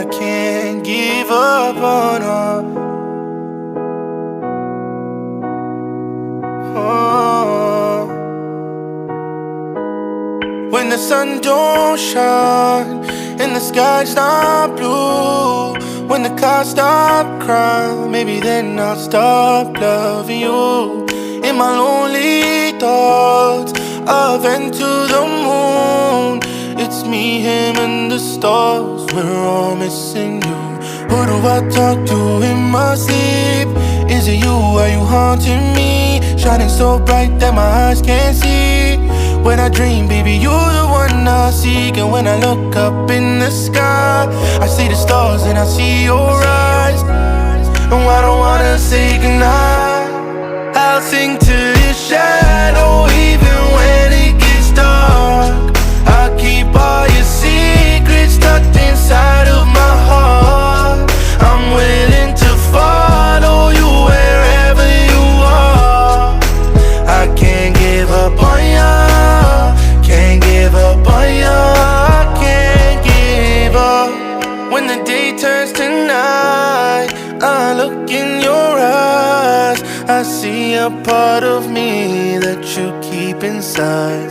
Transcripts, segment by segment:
I can't give up on her. Oh. When the sun don't shine and the sky's not blue, when the clouds stop crying, maybe then I'll stop loving you. In my lonely thoughts, I've been to the moon. It's me, him, and the stars, we're all missing you. Who do I talk to in my sleep? Is it you, are you haunting me? Shining so bright that my eyes can't see. When I dream, baby, you're the one I seek. And when I look up in the sky, I see the stars and I see your eyes. And I don't wanna say goodnight. I'll sing to your shadow even when it gets dark. I'll keep all your secrets tucked inside of my heart. I'm willing to follow you wherever you are. I can't give up on ya, can't give up on ya, can't give up. When the day turns to night, I look in your eyes, I see a part of me that you keep inside.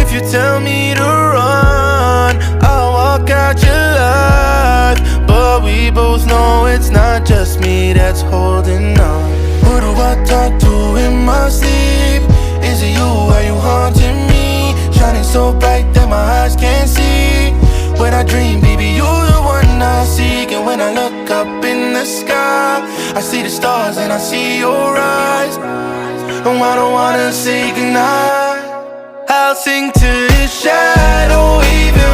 If you tell me to run, I'll walk out your life. But we both know it's not just me that's holding on. Who do I talk to in my sleep? Is it you, are you haunting me? Shining so bright that my eyes can't see. When I dream, baby, you're the one I seek. And when I look up in the sky, I see the stars and I see your eyes. And I don't wanna say goodnight. I'll sing to your shadow even